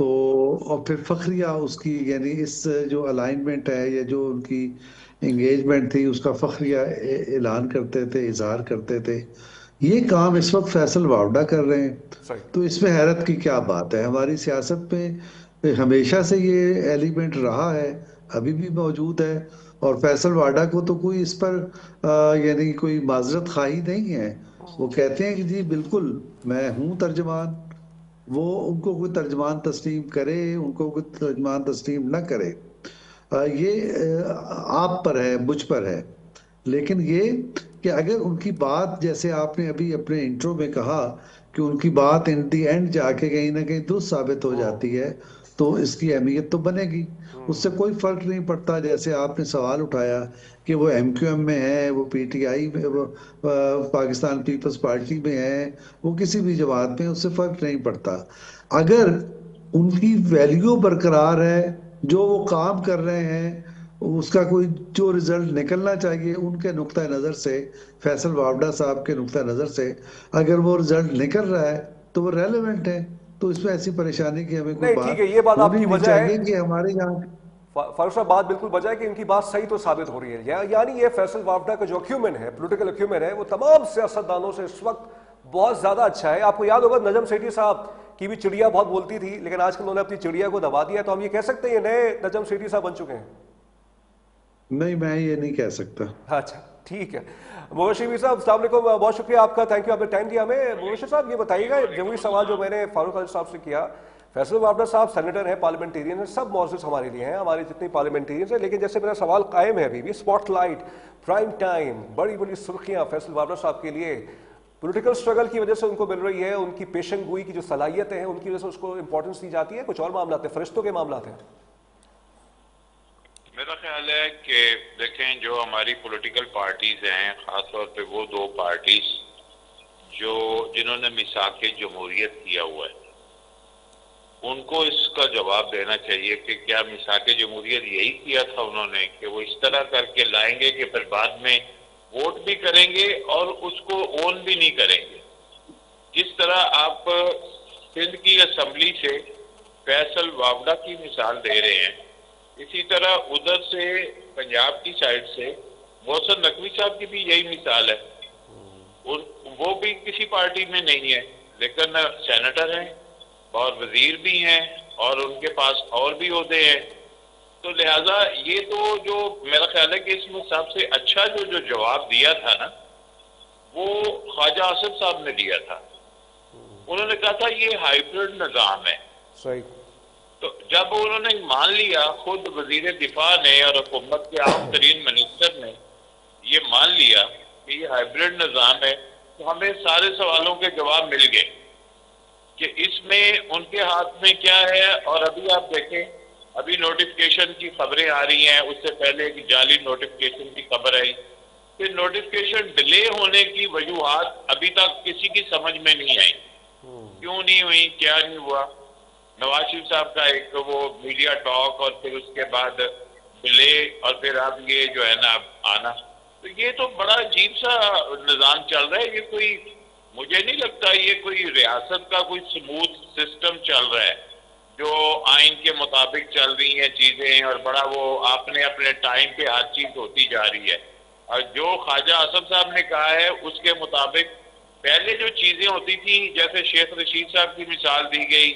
تو اور پھر فخریہ اس کی یعنی اس جو الائنمنٹ ہے یا جو ان کی انگیجمنٹ تھی اس کا فخریہ اعلان کرتے تھے، اظہار کرتے تھے. یہ کام اس وقت فیصل واوڈہ کر رہے ہیں. صحیح. تو اس میں حیرت کی کیا بات ہے؟ ہماری سیاست میں ہمیشہ سے یہ ایلیمنٹ رہا ہے، ابھی بھی موجود ہے. اور فیصل واڈا کو تو کوئی اس پر یعنی کوئی معذرت خواہی نہیں ہے. وہ کہتے ہیں کہ جی بالکل میں ہوں ترجمان. وہ ان کو کوئی ترجمان تسلیم کرے، ان کو کوئی ترجمان تسلیم نہ کرے، یہ آپ پر ہے، مجھ پر ہے. لیکن یہ کہ اگر ان کی بات، جیسے آپ نے ابھی اپنے انٹرو میں کہا کہ ان کی بات ان دی اینڈ جا کے کہیں نہ کہیں درست ثابت ہو جاتی ہے تو اس کی اہمیت تو بنے گی. اس سے کوئی فرق نہیں پڑتا. جیسے آپ نے سوال اٹھایا کہ وہ ایم کیو ایم میں ہے، وہ پی ٹی آئی میں، وہ پاکستان پیپلز پارٹی میں ہے، وہ کسی بھی جماعت میں، اس سے فرق نہیں پڑتا. اگر ان کی ویلیو برقرار ہے، جو وہ کام کر رہے ہیں، اس کا کوئی جو رزلٹ نکلنا چاہیے ان کے نقطہ نظر سے، فیصل واوڈہ صاحب کے نقطہ نظر سے اگر وہ رزلٹ نکل رہا ہے تو وہ ریلیونٹ ہے. تو اس میں ایسی پریشانی کی ہمیں کوئی نہیں ٹھیک ہے، یہ بات آپ ہونی کی نہیں وجہ ہے. چاہیے کہ ہمارے یہاں. فاروق صاحب بات بالکل بجائے کہ ان کی بات صحیح تو ثابت ہو رہی ہے. یعنی یہ فیصل واوڈہ کا جو ایکیومن ہے، پولیٹیکل ایکیومن ہے، وہ تمام سیاستدانوں سے اس وقت بہت زیادہ اچھا ہے. آپ کو یاد ہوگا نجم سیٹھی صاحب کی بھی چڑیا بہت بولتی تھی، لیکن آج کل انہوں نے اپنی چڑیا کو دبا دیا. تو ہم یہ کہہ سکتے ہیں یہ نئے نجم سیٹھی صاحب بن چکے ہیں؟ نہیں، میں یہ نہیں کہہ سکتا. اچھا ٹھیک ہے. مبشر صاحب السلام علیکم، بہت شکریہ آپ کا، تھینک یو، آپ نے ٹائم دیا ہمیں. مبشر صاحب یہ بتائیے گا، جمہوری سوال جو میں نے فاروق عالم صاحب سے کیا، فیصل واوڈہ صاحب سینیٹر ہیں، پارلیمنٹیرین ہیں، سب معزز ہمارے لیے ہیں، ہمارے جتنے پارلیمنٹیرینز ہیں. لیکن جیسے میرا سوال قائم ہے ابھی بھی، اسپاٹ لائٹ، پرائم ٹائم، بڑی بڑی سرخیاں فیصل واوڈہ صاحب کے لیے پولیٹیکل سٹرگل کی وجہ سے ان کو مل رہی ہے، ان کی پیشن گوئی کی جو صلاحیتیں ہیں ان کی وجہ سے اس کو امپورٹنس دی جاتی ہے. کچھ اور معاملات ہیں، فرشتوں کے معاملات ہیں. میرا خیال ہے کہ دیکھیں جو ہماری پولیٹیکل پارٹیز ہیں، خاص طور پہ وہ دو پارٹیز جنہوں نے میثاق جمہوریت کیا ہوا ہے، ان کو اس کا جواب دینا چاہیے کہ کیا میثاق جمہوریت یہی کیا تھا انہوں نے کہ وہ اس طرح کر کے لائیں گے کہ پھر بعد میں ووٹ بھی کریں گے اور اس کو اون بھی نہیں کریں گے. جس طرح آپ سندھ کی اسمبلی سے فیصل واوڈہ کی مثال دے رہے ہیں، اسی طرح ادھر سے پنجاب کی سائڈ سے محسن نقوی صاحب کی بھی یہی مثال ہے. وہ بھی کسی پارٹی میں نہیں ہے لیکن سینیٹر ہیں اور وزیر بھی ہیں اور ان کے پاس اور بھی عہدے ہیں. تو لہٰذا یہ تو جو میرا خیال ہے کہ اس میں سب سے اچھا جو جواب دیا تھا نا، وہ خواجہ آصف صاحب نے دیا تھا. انہوں نے کہا تھا یہ ہائیبرڈ نظام ہے. صحیح. تو جب انہوں نے مان لیا، خود وزیر دفاع نے اور حکومت کے عام ترین منسٹر نے یہ مان لیا کہ یہ ہائیبرڈ نظام ہے، تو ہمیں سارے سوالوں کے جواب مل گئے کہ اس میں ان کے ہاتھ میں کیا ہے. اور ابھی آپ دیکھیں، ابھی نوٹیفکیشن کی خبریں آ رہی ہیں، اس سے پہلے ایک جعلی نوٹیفکیشن کی خبر آئی کہ نوٹیفکیشن ڈیلے ہونے کی وجوہات ابھی تک کسی کی سمجھ میں نہیں آئی. کیوں نہیں ہوئی، کیا نہیں ہوا. نواز شریف صاحب کا ایک وہ میڈیا ٹاک اور پھر اس کے بعد ڈیلے اور پھر اب یہ جو ہے نا اب آنا. تو یہ تو بڑا عجیب سا نظام چل رہا ہے. یہ کوئی، مجھے نہیں لگتا یہ کوئی ریاست کا کوئی سموتھ سسٹم چل رہا ہے جو آئین کے مطابق چل رہی ہیں چیزیں، اور بڑا وہ آپ نے اپنے ٹائم پہ ہر چیز ہوتی جا رہی ہے. اور جو خواجہ آصف صاحب نے کہا ہے اس کے مطابق پہلے جو چیزیں ہوتی تھیں، جیسے شیخ رشید صاحب کی مثال دی گئی،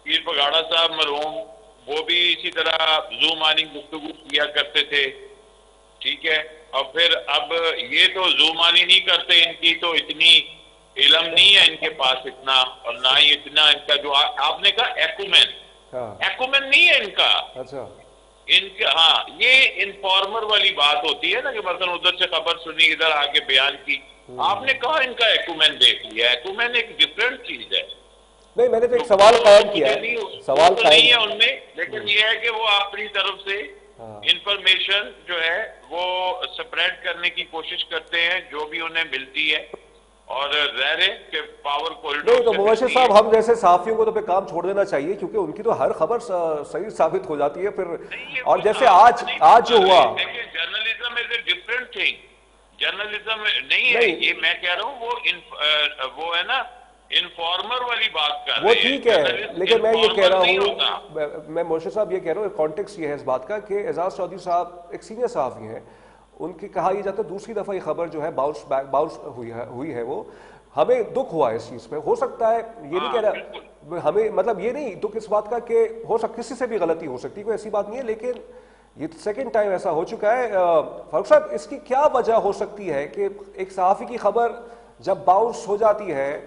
پیر پگاڑا صاحب مرحوم، وہ بھی اسی طرح زوم آنی گفتگو کیا کرتے تھے، ٹھیک ہے. اور پھر اب یہ تو زوم آنی نہیں کرتے، ان کی تو اتنی علم نہیں ہے ان کے پاس اتنا، اور نہ ہی اتنا ان کا جو آپ نے کہا ایکومن نہیں ہے ان کا. اچھا. ان کا ہاں یہ انفارمر والی بات ہوتی ہے نا کہ مثلا ادھر سے خبر سنی، ادھر آگے بیان کی. آپ نے کہا ان کا ایکومن دیکھ لیا. ایکومن ایک ڈفرینٹ چیز ہے. نہیں، میں نے تو ایک سوال قائم کیا ہے، سوال قائم نہیں ہے ان میں، لیکن یہ ہے کہ وہ اپنی طرف سے انفارمیشن جو ہے وہ سپریڈ کرنے کی کوشش کرتے ہیں جو بھی انہیں ملتی ہے. اور ظاہر ہے کہ پاور کوریڈور. نہیں تو مبشر صاحب، ہم جیسے صحافیوں کو تو پہ کام چھوڑ دینا چاہیے، کیونکہ ان کی تو ہر خبر صحیح ثابت ہو جاتی ہے پھر. اور جیسے آج جو ہوا، journalism is a different thing. Journalism نہیں ہے یہ، میں کہہ رہا ہوں وہ ہے نا انفارمر والی بات کر وہ رہے ہیں. ٹھیک ہے، جرنلسٹ لیکن میں یہ کہہ رہا انفارمر نہیں ہوتا. ہوں، میں مرشد صاحب یہ کہہ رہا ہوں، کانٹیکس یہ ہے اس بات کا کہ اعزاز چودھری صاحب ایک سینئر صحافی ہیں، ان کی کہا یہ جاتا ہے دوسری دفعہ یہ خبر جو ہے باؤنس ہوئی ہے، وہ ہمیں دکھ ہوا ہے اس چیز پہ. ہو سکتا ہے، یہ نہیں کہہ رہا ہمیں، مطلب یہ نہیں دکھ اس بات کا کہ ہو سکتا کسی سے بھی غلطی ہو سکتی ہے، کوئی ایسی بات نہیں ہے، لیکن یہ سیکنڈ ٹائم ایسا ہو چکا ہے. فاروق صاحب اس کی کیا وجہ ہو سکتی ہے کہ ایک صحافی کی خبر جب باؤنس ہو جاتی ہے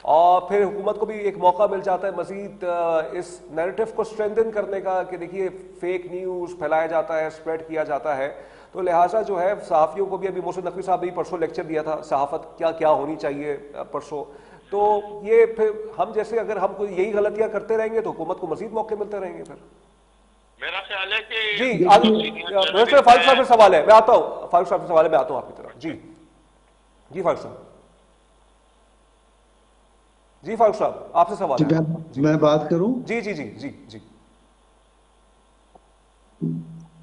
اور پھر حکومت کو بھی ایک موقع مل جاتا ہے مزید اس نیریٹو کو اسٹرینتھن کرنے کا کہ دیکھیے فیک نیوز پھیلایا جاتا ہے، اسپریڈ کیا جاتا ہے، تو لہٰذا جو ہے صحافیوں کو بھی، ابھی محسن نقوی صاحب بھی پرسوں لیکچر دیا تھا صحافت کیا ہونی چاہیے پرسوں، تو یہ پھر ہم جیسے اگر ہم کوئی یہی غلطیاں کرتے رہیں گے تو حکومت کو مزید موقع ملتے رہیں گے. پھر میرا خیال ہے کہ جی فاروق صاحب سے سوال ہے، میں آتا ہوں فاروق صاحب سے سوال ہے، میں آتا ہوں آپ کی طرف. جی فاروق صاحب، جی فاروق صاحب آپ سے سوال ہے. میں بات کروں؟ جی جی جی جی جی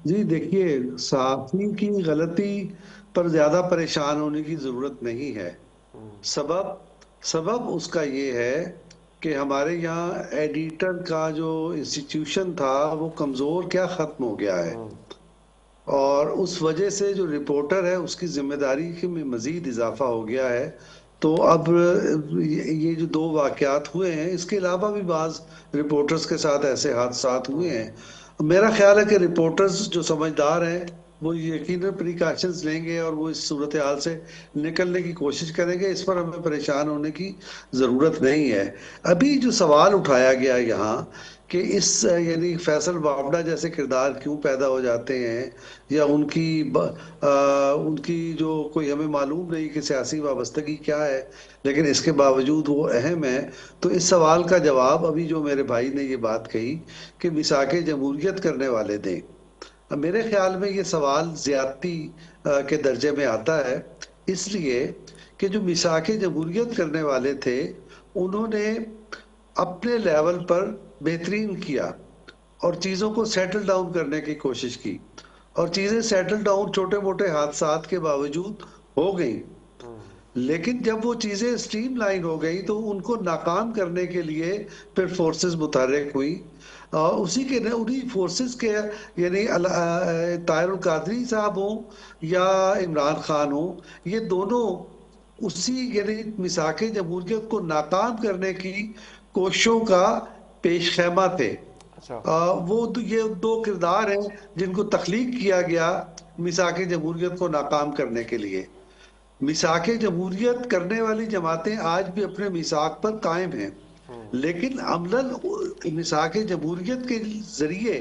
جی دیکھیے، صحافی کی غلطی پر زیادہ پریشان ہونے کی ضرورت نہیں ہے. سبب اس کا یہ ہے کہ ہمارے یہاں ایڈیٹر کا جو انسٹیٹیوشن تھا وہ کمزور کیا ختم ہو گیا ہے، اور اس وجہ سے جو رپورٹر ہے اس کی ذمہ داری میں مزید اضافہ ہو گیا ہے. تو اب یہ جو 2 واقعات ہوئے ہیں، اس کے علاوہ بھی بعض رپورٹرز کے ساتھ ایسے حادثات ہوئے ہیں. میرا خیال ہے کہ رپورٹرز جو سمجھدار ہیں وہ یقیناً پریکاشنز لیں گے اور وہ اس صورتحال سے نکلنے کی کوشش کریں گے. اس پر ہمیں پریشان ہونے کی ضرورت نہیں ہے. ابھی جو سوال اٹھایا گیا یہاں کہ اس یعنی فیصل وابڈا جیسے کردار کیوں پیدا ہو جاتے ہیں، یا ان کی جو کوئی ہمیں معلوم نہیں کہ سیاسی وابستگی کیا ہے، لیکن اس کے باوجود وہ اہم ہے. تو اس سوال کا جواب ابھی جو میرے بھائی نے یہ بات کہی کہ میثاق جمہوریت کرنے والے دیں، میرے خیال میں یہ سوال زیادتی کے درجے میں آتا ہے، اس لیے کہ جو میثاق جمہوریت کرنے والے تھے انہوں نے اپنے لیول پر بہترین کیا اور چیزوں کو سیٹل ڈاؤن کرنے کی کوشش کی، اور چیزیں سیٹل ڈاؤن چھوٹے موٹے حادثات کے باوجود ہو گئیں. لیکن جب وہ چیزیں اسٹریم لائن ہو گئی تو ان کو ناکام کرنے کے لیے پھر فورسز متحرک ہوئی. انہی فورسز کے یعنی طاہر القادری صاحب ہوں یا عمران خان ہوں، یہ دونوں اسی یعنی میثاق جمہوریت کو ناکام کرنے کی کوششوں کا پیش خیمہ تھے. یہ 2 کردار ہیں جن کو تخلیق کیا گیا میثاق جمہوریت کو ناکام کرنے کے لیے. میثاق جمہوریت کرنے والی جماعتیں آج بھی اپنے میثاق پر قائم ہیں، لیکن عملاً میثاق جمہوریت کے ذریعے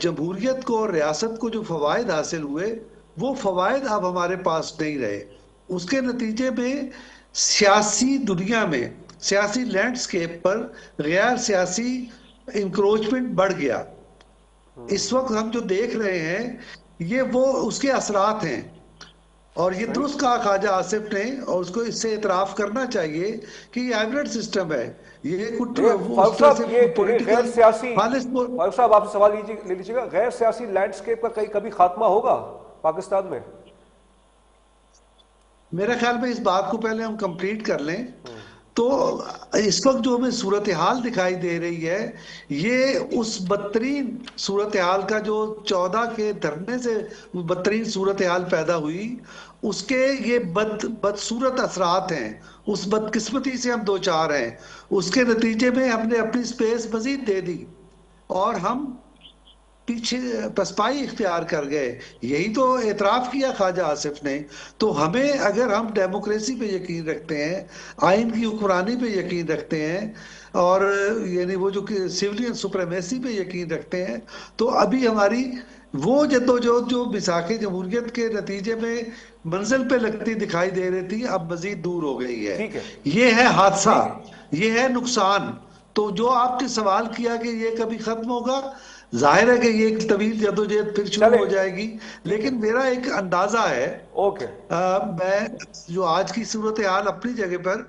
جمہوریت کو اور ریاست کو جو فوائد حاصل ہوئے وہ فوائد اب ہمارے پاس نہیں رہے. اس کے نتیجے میں سیاسی دنیا میں، سیاسی لینڈسکیپ پر غیر سیاسی انکروچمنٹ بڑھ گیا. اس وقت ہم جو دیکھ رہے ہیں یہ وہ اس کے اثرات ہیں، اور یہ درست کہا خواجہ آصف نے، اور اس کو اس سے اعتراف کرنا چاہیے کہ یہ ہائبرڈ سسٹم ہے. یہ فاروق صاحب یہ غیر سیاسی، فاروق صاحب آپ سے سوال لے لیجیے گا، غیر سیاسی لینڈسکیپ کا کبھی خاتمہ ہوگا پاکستان میں؟ میرے خیال میں اس بات کو پہلے ہم کمپلیٹ کر لیں. تو اس وقت جو ہمیں صورتحال دکھائی دے رہی ہے یہ اس بدترین صورتحال کا جو 14 کے دھرنے سے بدترین صورتحال پیدا ہوئی، اس کے یہ بدصورت اثرات ہیں. اس بدقسمتی سے ہم 2-4 ہیں، اس کے نتیجے میں ہم نے اپنی سپیس مزید دے دی اور ہم پیچھے پسپائی اختیار کر گئے. یہی تو اعتراف کیا خواجہ آصف نے. تو ہمیں، اگر ہم ڈیموکریسی پہ یقین رکھتے ہیں، آئین کی حکمرانی پہ یقین رکھتے ہیں، اور یعنی وہ جو سیولین سپریمیسی پہ یقین رکھتے ہیں، تو ابھی ہماری وہ جدوجہد جو میثاق جمہوریت کے نتیجے میں منزل پہ لگتی دکھائی دے رہی تھی اب مزید دور ہو گئی ہے. یہ ہے حادثہ، یہ ہے نقصان. تو جو آپ نے سوال کیا کہ یہ کبھی ختم ہوگا، ظاہر ہے کہ یہ ایک طویل جدوجہد پھر شروع ہو جائے گی. لیکن میرا ایک اندازہ ہے، میں جو آج کی صورتحال اپنی جگہ پر،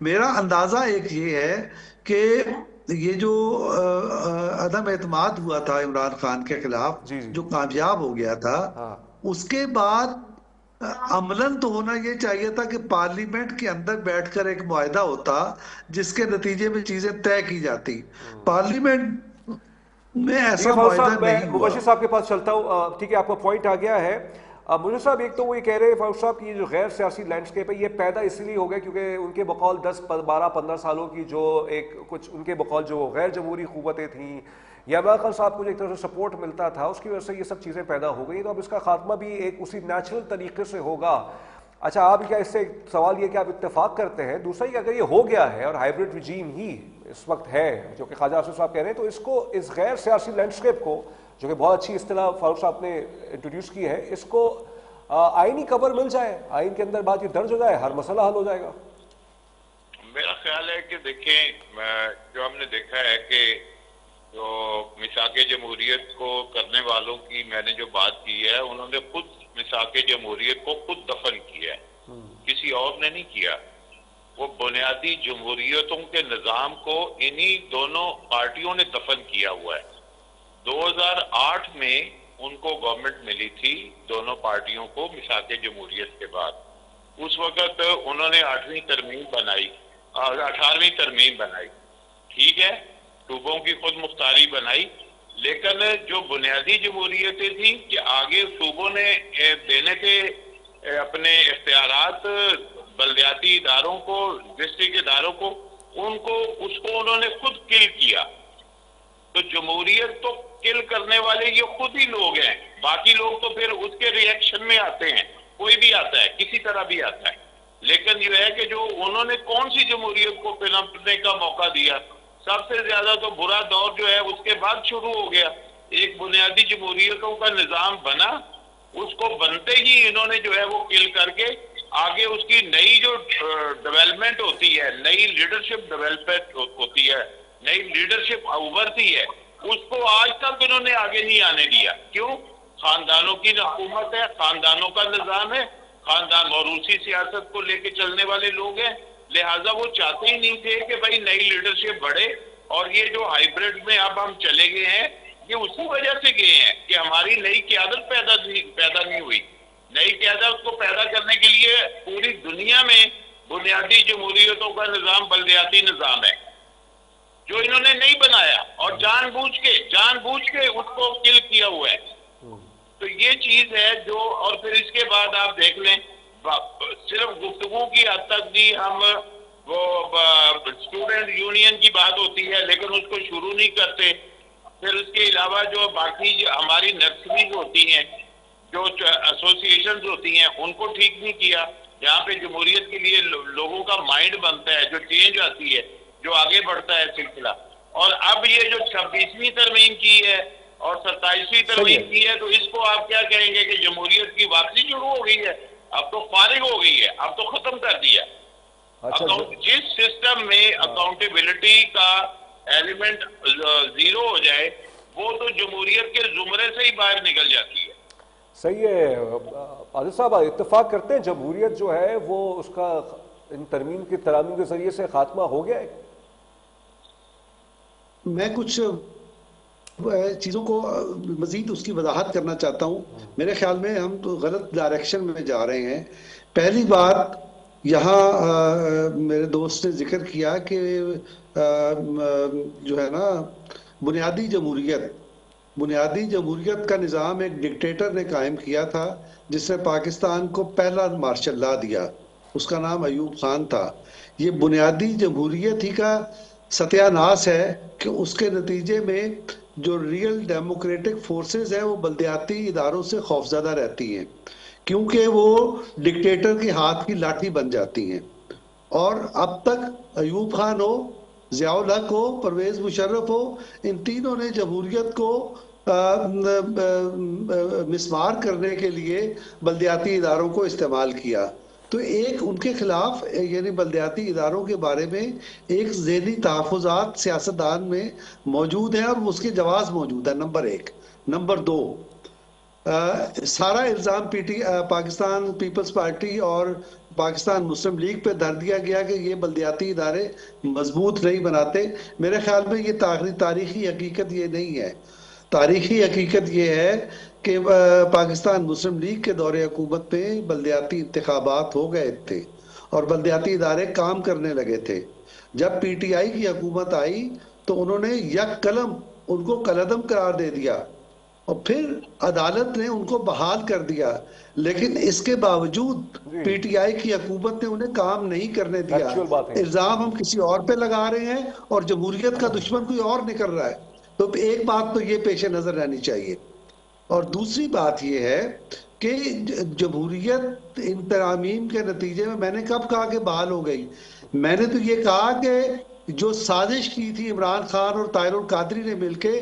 میرا اندازہ ایک یہ ہے کہ یہ جو عدم اعتماد ہوا تھا عمران خان کے خلاف، جو کامیاب ہو گیا تھا، اس کے بعد عملاً تو ہونا یہ چاہیے تھا کہ پارلیمنٹ کے اندر بیٹھ کر ایک معاہدہ ہوتا جس کے نتیجے میں چیزیں طے کی جاتی. پارلیمنٹ میں ٹھیک ہے ایسا فاروق معاہدہ صاحب، میں نہیں ہوا. مبشر صاحب کے پاس چلتا ہوں. ٹھیک ہے، آپ کا پوائنٹ آ گیا ہے. مبشر صاحب، ایک تو وہ یہ کہہ رہے ہیں فاروق صاحب کی جو غیر سیاسی لینڈسکیپ ہے یہ پیدا اس لیے ہو گیا کیونکہ ان کے بقول 10 12 15 سالوں کی جو ایک کچھ ان کے بقول جو غیر جمہوری قوتیں تھیں یا عمران خان صاحب کو جو ایک طرح سے سپورٹ ملتا تھا اس کی وجہ سے یہ سب چیزیں پیدا ہو گئی. تو اب اس کا خاتمہ بھی ایک اسی نیچرل طریقے سے ہوگا. اچھا، آپ کیا اس سے سوال یہ کہ آپ اتفاق کرتے ہیں؟ دوسرا یہ اگر یہ ہو گیا ہے اور ہائیبرڈ رجیم ہی اس وقت ہے جو کہ خواجہ آصف صاحب کہہ رہے ہیں، تو اس کو اس غیر سیاسی لینڈسکیپ کو جو کہ بہت اچھی اصطلاح فاروق صاحب نے انٹروڈیوس کی ہے، اس کو آئینی کور مل جائے، آئین کے اندر بات یہ درج ہو جائے، ہر مسئلہ حل ہو جائے گا. میرا خیال ہے کہ دیکھیں، جو ہم نے دیکھا ہے کہ جو میثاق جمہوریت کو کرنے والوں کی میں نے جو بات کی ہے، انہوں نے خود میثاق جمہوریت کو خود دفن کیا ہے، کسی اور نے نہیں کیا. وہ بنیادی جمہوریتوں کے نظام کو انہی دونوں پارٹیوں نے دفن کیا ہوا ہے. 2008 میں ان کو گورنمنٹ ملی تھی دونوں پارٹیوں کو میثاق جمہوریت کے بعد. اس وقت انہوں نے 18ویں ترمیم بنائی، 18ویں ترمیم بنائی، ٹھیک ہے، صوبوں کی خود مختاری بنائی. لیکن جو بنیادی جمہوریتیں تھیں کہ آگے صوبوں نے دینے تھے اپنے اختیارات بلدیاتی اداروں کو، ڈسٹرکٹ اداروں کو، اس کو انہوں نے خود کل کیا. تو جمہوریت تو کل کرنے والے یہ خود ہی لوگ ہیں، باقی لوگ تو پھر اس کے ری ایکشن میں آتے ہیں. کوئی بھی آتا ہے، کسی طرح بھی آتا ہے. لیکن یہ ہے کہ جو انہوں نے کون سی جمہوریت کو پنپنے کا موقع دیا؟ سب سے زیادہ تو برا دور جو ہے اس کے بعد شروع ہو گیا. ایک بنیادی جمہوریتوں کا نظام بنا، اس کو بنتے ہی انہوں نے جو ہے وہ کل کر کے آگے اس کی نئی جو ڈیولپمنٹ ہوتی ہے، نئی لیڈرشپ ڈیولپمنٹ ہوتی ہے، نئی لیڈرشپ ابھرتی ہے، اس کو آج تک انہوں نے آگے نہیں آنے دیا. کیوں؟ خاندانوں کی حکومت ہے، خاندانوں کا نظام ہے، خاندان موروثی سیاست کو لے کے چلنے والے لوگ ہیں. لہٰذا وہ چاہتے ہی نہیں تھے کہ بھائی نئی لیڈرشپ بڑھے. اور یہ جو ہائیبرڈ میں اب ہم چلے گئے ہیں، یہ اسی وجہ سے گئے ہیں کہ ہماری نئی قیادت پیدا نہیں ہوئی. نئی قیادت کو پیدا کرنے کے لیے پوری دنیا میں بنیادی جمہوریتوں کا نظام بلدیاتی نظام ہے جو انہوں نے نہیں بنایا، اور جان بوجھ کے اس کو کل کیا ہوا ہے. تو یہ چیز ہے جو، اور پھر اس کے بعد آپ دیکھ لیں صرف گفتگو کی حد تک بھی ہم وہ اسٹوڈنٹ یونین کی بات ہوتی ہے لیکن اس کو شروع نہیں کرتے. پھر اس کے علاوہ جو باقی ہماری نرسریز ہوتی ہیں، جو ایسوسی ایشنز ہوتی ہیں، ان کو ٹھیک نہیں کیا. جہاں پہ جمہوریت کے لیے لوگوں کا مائنڈ بنتا ہے، جو چینج آتی ہے، جو آگے بڑھتا ہے سلسلہ. اور اب یہ جو 26ویں ترمیم کی ہے اور 27ویں ترمیم کی ہے، تو اس کو آپ کیا کہیں گے کہ جمہوریت کی واپسی شروع ہو گئی ہے؟ اب تو فارغ ہو گئی ہے، اب تو ختم کر دیا. جس سسٹم میں اکاؤنٹیبلٹی کا ایلیمنٹ زیرو ہو جائے، وہ تو جمہوریت کے زمرے سے ہی باہر نکل جاتی ہے. صحیح ہے عادل صاحب، اتفاق کرتے ہیں جمہوریت جو ہے وہ اس کا ان ترمیم کی ترامیم کے ذریعے سے خاتمہ ہو گیا ہے؟ میں کچھ چیزوں کو مزید اس کی وضاحت کرنا چاہتا ہوں. میرے خیال میں ہم تو غلط ڈائریکشن میں جا رہے ہیں. پہلی بات، یہاں میرے دوست نے ذکر کیا کہ جو ہے نا بنیادی جمہوریت کا نظام ایک ڈکٹیٹر نے قائم کیا تھا جس نے پاکستان کو پہلا مارشل لا دیا. اس کا نام ایوب خان تھا. یہ بنیادی جمہوریت ہی کا ستیہ ناش ہے کہ اس کے نتیجے میں جو ریئل ڈیموکریٹک فورسز ہیں وہ بلدیاتی اداروں سے خوفزدہ رہتی ہیں کیونکہ وہ ڈکٹیٹر کے ہاتھ کی لاٹھی بن جاتی ہیں. اور اب تک ایوب خان ہو، ضیاء الحق ہو، پرویز مشرف ہو، ان تینوں نے جمہوریت کو مسمار کرنے کے لیے بلدیاتی اداروں کو استعمال کیا. تو ایک ان کے خلاف یعنی بلدیاتی اداروں کے بارے میں ایک ذہنی تحفظات سیاستدان میں موجود ہیں اور اس کے جواز موجود ہے. نمبر ایک. نمبر دو، سارا الزام پاکستان پیپلز پارٹی اور پاکستان مسلم لیگ پہ دھر دیا گیا کہ یہ بلدیاتی ادارے مضبوط نہیں بناتے. میرے خیال میں یہ تاریخی حقیقت یہ نہیں ہے. تاریخی حقیقت یہ ہے کہ پاکستان مسلم لیگ کے دور حکومت میں بلدیاتی انتخابات ہو گئے تھے اور بلدیاتی ادارے کام کرنے لگے تھے. جب پی ٹی آئی کی حکومت آئی تو انہوں نے یک قلم ان کو کالعدم قرار دے دیا اور پھر عدالت نے ان کو بحال کر دیا. لیکن اس کے باوجود پی ٹی آئی کی حکومت نے انہیں کام نہیں کرنے دیا. الزام ہم کسی اور پہ لگا رہے ہیں اور جمہوریت کا دشمن کوئی اور نکل رہا ہے. تو ایک بات تو یہ پیش نظر رہنی چاہیے. اور دوسری بات یہ ہے کہ جمہوریت ان ترامیم کے نتیجے میں نے کب کہا کہ بحال ہو گئی؟ میں نے تو یہ کہا کہ جو سازش کی تھی عمران خان اور طاہر القادری نے مل کے،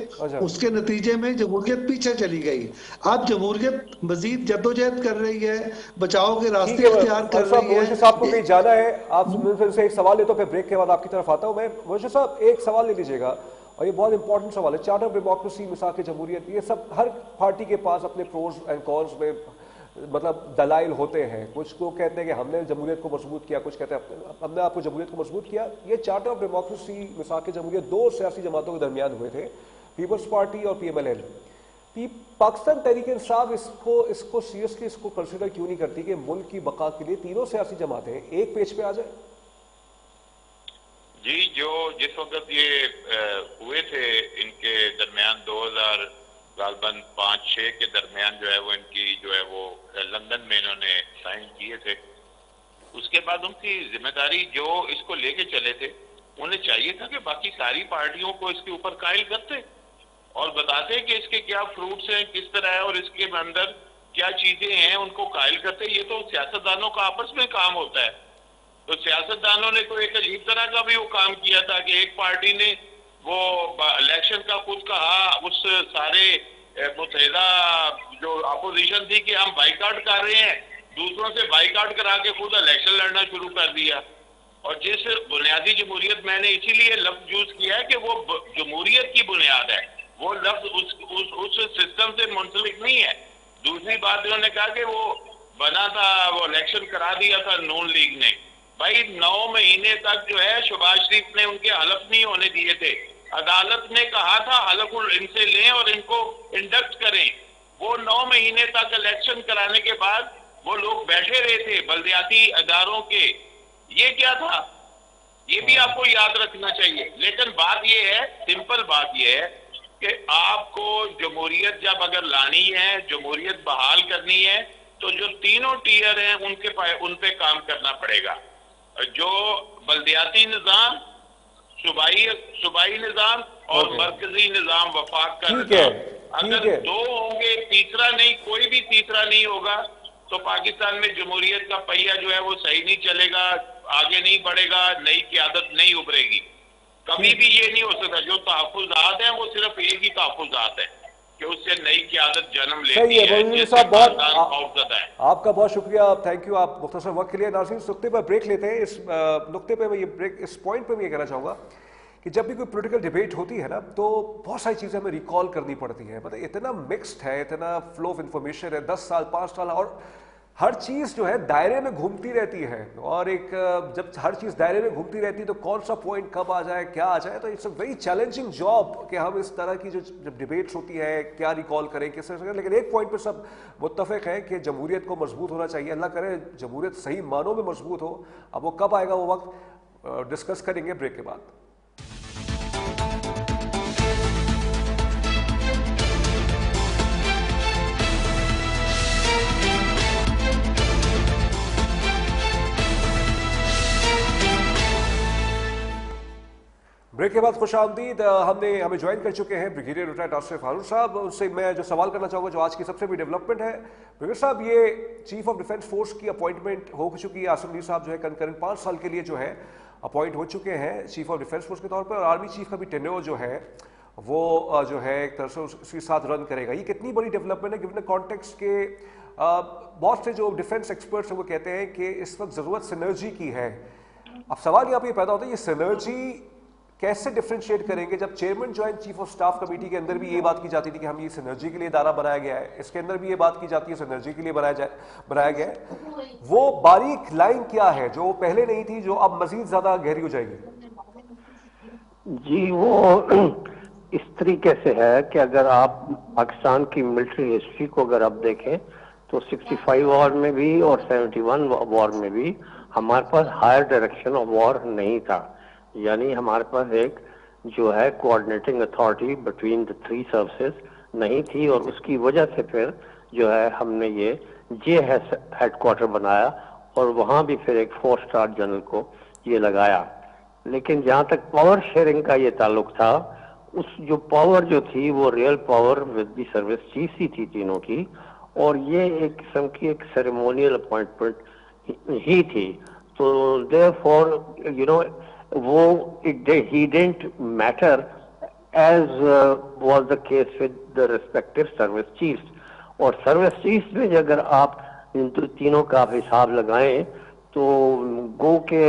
اس کے نتیجے میں جمہوریت پیچھے چلی گئی. اب جمہوریت مزید جدوجہد کر رہی ہے، بچاؤ کے راستے اختیار کر رہی ہے. موشی صاحب کو کہیں جانا ہے، آپ سے ایک سوال لیتا ہوں، پھر بریک کے بعد آپ کی طرف آتا ہوں میں. موشی صاحب ایک سوال لے لیجیے گا، اور یہ بہت امپورٹنٹ سوال ہے. چارٹر آف ڈیموکریسی، میثاق جمہوریت، یہ سب ہر پارٹی کے پاس اپنے پروز اینڈ کونس میں مطلب دلائل ہوتے ہیں. کچھ کو کہتے ہیں کہ ہم نے جمہوریت کو مضبوط کیا، کچھ کہتے ہیں ہم نے آپ کو جمہوریت کو مضبوط کیا. یہ چارٹر آف ڈیموکریسی، میثاق جمہوریت دو سیاسی جماعتوں کے درمیان ہوئے تھے، پیپلز پارٹی اور P M L N. Pakistan تحریک انصاف اس کو سیریسلی اس کو کنسیڈر کیوں نہیں کرتی کہ ملک کی بقا کے لیے تینوں سیاسی جماعتیں ایک پیج پہ آ جائیں؟ جی، جس وقت یہ ہوئے تھے ان کے درمیان 2000 غالباً 5-6 کے درمیان جو ہے وہ ان کی جو ہے وہ لندن میں انہوں نے سائن کیے تھے. اس کے بعد ان کی ذمہ داری جو اس کو لے کے چلے تھے، انہیں چاہیے تھا کہ باقی ساری پارٹیوں کو اس کے اوپر قائل کرتے اور بتاتے کہ اس کے کیا فروٹس ہیں، کس طرح ہے، اور اس کے اندر کیا چیزیں ہیں، ان کو قائل کرتے. یہ تو سیاستدانوں کا آپس میں کام ہوتا ہے. تو سیاستدانوں نے تو ایک عجیب طرح کا بھی وہ کام کیا تھا کہ ایک پارٹی نے وہ الیکشن کا خود کہا، اس سارے متحدہ جو اپوزیشن تھی کہ ہم بائیکاٹ کر رہے ہیں، دوسروں سے بائیکاٹ کرا کے خود الیکشن لڑنا شروع کر دیا. اور جس بنیادی جمہوریت، میں نے اسی لیے لفظ یوز کیا ہے کہ وہ جمہوریت کی بنیاد ہے، وہ لفظ اس سسٹم سے منسلک نہیں ہے. دوسری بات انہوں نے کہا کہ وہ بنا تھا، وہ الیکشن کرا دیا تھا نون لیگ نے. بھائی 9 مہینے تک جو ہے شہباز شریف نے ان کے حلف نہیں ہونے دیے تھے. عدالت نے کہا تھا حلف ان سے لیں اور ان کو انڈکٹ کریں. وہ 9 مہینے تک الیکشن کرانے کے بعد وہ لوگ بیٹھے رہے تھے بلدیاتی اداروں کے. یہ کیا تھا؟ یہ بھی آپ کو یاد رکھنا چاہیے. لیکن بات یہ ہے، سمپل بات یہ ہے کہ آپ کو جمہوریت جب اگر لانی ہے، جمہوریت بحال کرنی ہے، تو جو تینوں ٹیئر ہیں ان پہ کام کرنا پڑے گا. جو بلدیاتی نظام، صوبائی نظام اور مرکزی نظام، وفاق کا نظام، اگر دو ہوں گے، تیسرا نہیں، کوئی بھی تیسرا نہیں ہوگا، تو پاکستان میں جمہوریت کا پہیہ جو ہے وہ صحیح نہیں چلے گا، آگے نہیں بڑھے گا، نئی قیادت نہیں ابھرے گی. کبھی بھی یہ نہیں ہو سکتا. جو تحفظات ہیں وہ صرف ایک ہی تحفظات ہے کہ اس سے نئی قیادت جنم لیتی ہے. موجود صاحب بہت آپ کا بہت شکریہ، تھینک یو آپ مختصر وقت کے لیے. ناظرین اس نقطے پر بریک لیتے ہیں. اس نقطے پہ میں یہ بریک، اس پوائنٹ پہ میں یہ کہنا چاہوں گا کہ جب بھی کوئی پولیٹیکل ڈیبیٹ ہوتی ہے نا، تو بہت ساری چیزیں ہمیں ریکال کرنی پڑتی ہیں. مطلب اتنا مکسڈ ہے، اتنا فلو آف انفارمیشن ہے، 10 سال 5 سال، اور ہر چیز جو ہے دائرے میں گھومتی رہتی ہے. اور ایک جب ہر چیز دائرے میں گھومتی رہتی ہے تو کون سا پوائنٹ کب آ جائے، کیا آ جائے. تو it's a very challenging job کہ ہم اس طرح کی جو جب ڈیبیٹس ہوتی ہے کیا ریکال کریں، کس طرح سے کریں. لیکن ایک پوائنٹ پہ سب متفق ہیں کہ جمہوریت کو مضبوط ہونا چاہیے. اللہ کرے جمہوریت صحیح معنوں میں مضبوط ہو. اب وہ کب آئے گا وہ وقت ڈسکس کریں گے بریک کے بعد. بریک کے بعد خوش آمدید. ہمیں جوائن کر چکے ہیں بریگیڈیئر ریٹائرڈ آصف ہارون صاحب. ان سے میں جو سوال کرنا چاہوں گا، جو آج کی سب سے بڑی ڈیولپمنٹ ہے بریگیڈیئر صاحب، یہ چیف آف ڈیفینس فورس کی اپوائنٹمنٹ ہو چکی ہے. آصف منیر صاحب جو ہے کنکرنٹ 5 سال کے لیے جو ہے اپوائنٹ ہو چکے ہیں چیف آف ڈیفینس فورس کے طور پر. اور آرمی چیف کا بھی ٹینیور جو ہے وہ جو ہے ایک طرح سے اس کے ساتھ رن کرے گا. یہ کتنی بڑی ڈیولپمنٹ ہے گیون کانٹیکسٹ کے بہت سے جو ڈیفینس ایکسپرٹس ہیں وہ کہتے ہیں کہ اس وقت ضرورت سینرجی کی ہے. اب سوال یہاں پہ یہ پیدا ہوتا ہے، یہ سینرجی کیسے ڈفرینشیٹ کریں گے جب chairman joint chief of staff committee کے اندر بھی یہ بات کی جاتی تھی کہ ہم یہ سینرجی کے لیے ادارہ بنایا گیا ہے، اس کے اندر بھی یہ بات کی جاتی ہے سینرجی کے لیے بنایا گیا ہے. وہ باریک لائن کیا ہے جو پہلے نہیں تھی، جو اب مزید زیادہ گہری ہو جائے گی؟ جی، وہ اس طریقے سے ہے کہ اگر آپ پاکستان کی ملٹری ہسٹری کو اگر آپ دیکھیں تو 65 وار میں بھی اور 71 وار میں بھی ہمارے پاس ہائر ڈائریکشن آف وار نہیں تھا. یعنی ہمارے پاس ایک جو ہے کوآرڈینیٹنگ اتھارٹی بٹوین دا 3 سروسز نہیں تھی, اور اس کی وجہ سے پھر جو ہے ہم نے یہ جے ہیڈ کوارٹر بنایا اور وہاں بھی پھر ایک 4 اسٹار جنرل کو یہ لگایا. لیکن جہاں تک پاور شیئرنگ کا یہ تعلق تھا, اس جو پاور جو تھی وہ real power with the service chief ہی تھی تینوں کی, اور یہ ایک قسم کی ایک سیریمونیل اپوائنٹمنٹ ہی تھی. تو دیر فور یو نو وہ he didn't matter as was the case with the respective service chiefs. اور سروس چیفس میں اگر آپ ان تینوں کا آپ حساب لگائیں تو گو کے